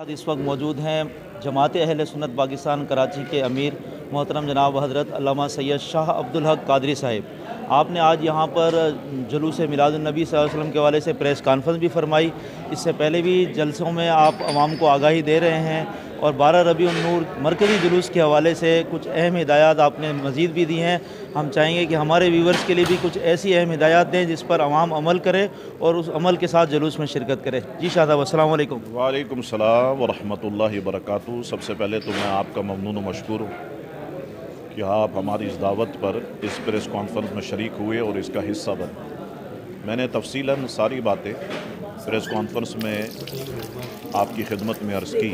इस वक्त मौजूद हैं जमात अहले सुन्नत पाकिस्तान कराची के अमीर मोहतरम जनाब हज़रत अल्लामा सैयद शाह अब्दुल हक कादरी साहिब। आपने आज यहाँ पर जुलूस मिलादुन्नबी सल्लल्लाहु अलैहि वसल्लम के हवाले से प्रेस कॉन्फ्रेंस भी फरमाई। इससे पहले भी जलसों में आप आवाम को आगाही दे रहे हैं और 12 रबीउन नूर मरकज़ी जुलूस के हवाले से कुछ अहम हिदायत आपने मज़ीद भी दी हैं। हम चाहेंगे कि हमारे व्यूवर्स के लिए भी कुछ ऐसी अहम हिदायत दें जिस पर आवाम अमल करे और उस अमल के साथ जुलूस में शिरकत करे। जी शाह साहब, अस्सलाम वालेकुम। वालेकुम सलाम व रहमतुल्लाहि व बरकातुहू। सबसे पहले तो मैं आपका ममनून व मशकूर हूँ कि आप हमारी इस दावत पर इस प्रेस कॉन्फ्रेंस में शरीक हुए और इसका हिस्सा बने। मैंने तफसीलन सारी बातें प्रेस कॉन्फ्रेंस में आपकी खिदमत में अर्ज़ की।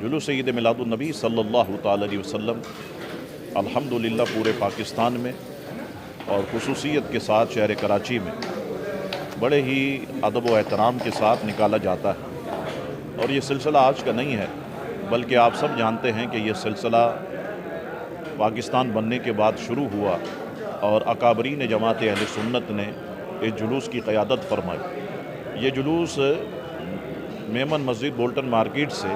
जुलूस ईद मिलादुन्नबी सल्लल्लाहु तआला अलैहि वसल्लम अल्हम्दुलिल्लाह पूरे पाकिस्तान में और खुसूसियत के साथ शहर कराची में बड़े ही अदब व एहतराम के साथ निकाला जाता है। और ये सिलसिला आज का नहीं है, बल्कि आप सब जानते हैं कि ये सिलसिला पाकिस्तान बनने के बाद शुरू हुआ और अकाबरीन जमात अहले सुन्नत ने इस जुलूस की क़यादत फरमाई। ये जुलूस मेमन मस्जिद बोल्टन मार्केट से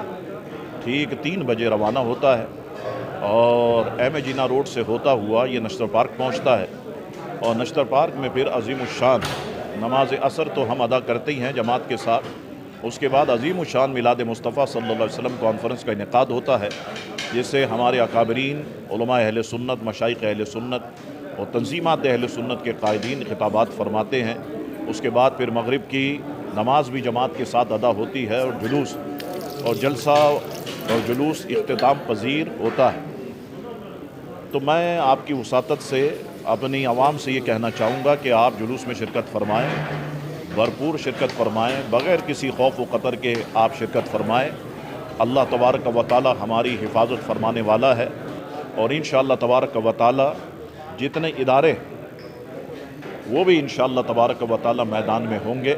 ठीक 3 बजे रवाना होता है और एम ए जिना रोड से होता हुआ ये नश्तर पार्क पहुंचता है और नश्तर पार्क में फिर अज़ीमुश्शान नमाज असर तो हम अदा करते ही हैं जमात के साथ। उसके बाद अज़ीमुश्शान मिलाद मुस्तफ़ा सल्लल्लाहु अलैहि वसल्लम कॉन्फ्रेंस का इनेकाद होता है, जिससे हमारे अकाबरीन उलमा अहले सुन्नत, मशाइख अहले सुन्नत और तंजीमात अहले सुन्नत के कायदीन खिताबात फरमाते हैं। उसके बाद फिर मगरिब की नमाज भी जमात के साथ अदा होती है और जुलूस और जलसा और जुलूस इख्तिताम पजीर होता है। तो मैं आपकी वसातत से अपनी आवाम से ये कहना चाहूँगा कि आप जुलूस में शिरकत फरमाएँ, भरपूर शिरकत फरमाएँ, बग़ैर किसी खौफ व क़तर के आप शिरकत फरमाएँ। अल्लाह तबारक व तआला हमारी हिफाजत फरमाने वाला है और इंशाअल्लाह तबारक व तआला जितने इदारे वो भी इंशाअल्लाह तबारक व तआला मैदान में होंगे,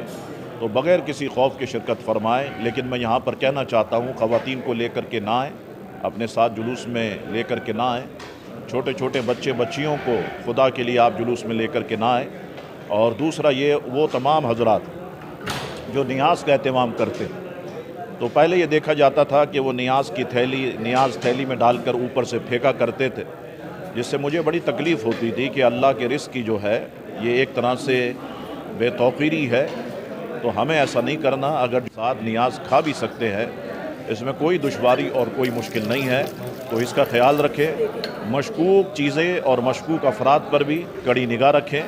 तो बग़ैर किसी खौफ के शिरकत फरमाएँ। लेकिन मैं यहाँ पर कहना चाहता हूँ, ख़वातीन को लेकर के ना आएँ, अपने साथ जुलूस में लेकर के ना आएँ। छोटे छोटे बच्चे बच्चियों को खुदा के लिए आप जुलूस में लेकर के ना आएँ। और दूसरा ये वो तमाम हजरात जो नियाज़ का एहतमाम करते हैं, तो पहले ये देखा जाता था कि वो नियाज़ थैली में डालकर ऊपर से फेंका करते थे, जिससे मुझे बड़ी तकलीफ़ होती थी कि अल्लाह के रिज़्क़ की जो है ये एक तरह से बेतौक़ीरी है। तो हमें ऐसा नहीं करना। अगर साथ नियाज़ खा भी सकते हैं, इसमें कोई दुश्वारी और कोई मुश्किल नहीं है, तो इसका ख़याल रखें। मशकूक चीज़ें और मशकूक अफराद पर भी कड़ी निगाह रखें।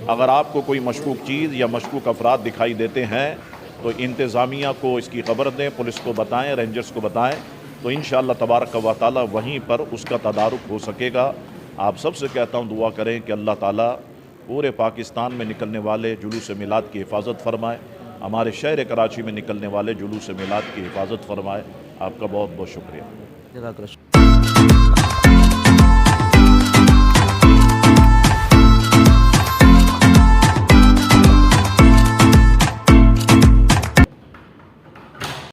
अगर आपको कोई मशकूक चीज़ या मशकूक अफराद दिखाई देते हैं तो इंतज़ामिया को इसकी खबर दें, पुलिस को बताएं, रेंजर्स को बताएं, तो इंशाअल्लाह तबारक व तआला वहीं पर उसका तदारुक हो सकेगा। आप सबसे कहता हूँ दुआ करें कि अल्लाह ताला पूरे पाकिस्तान में निकलने वाले जुलूस मिलाद की हिफाजत फरमाए, हमारे शहर कराची में निकलने वाले जुलूस मिलाद की हिफाजत फरमाए। आपका बहुत बहुत शुक्रिया।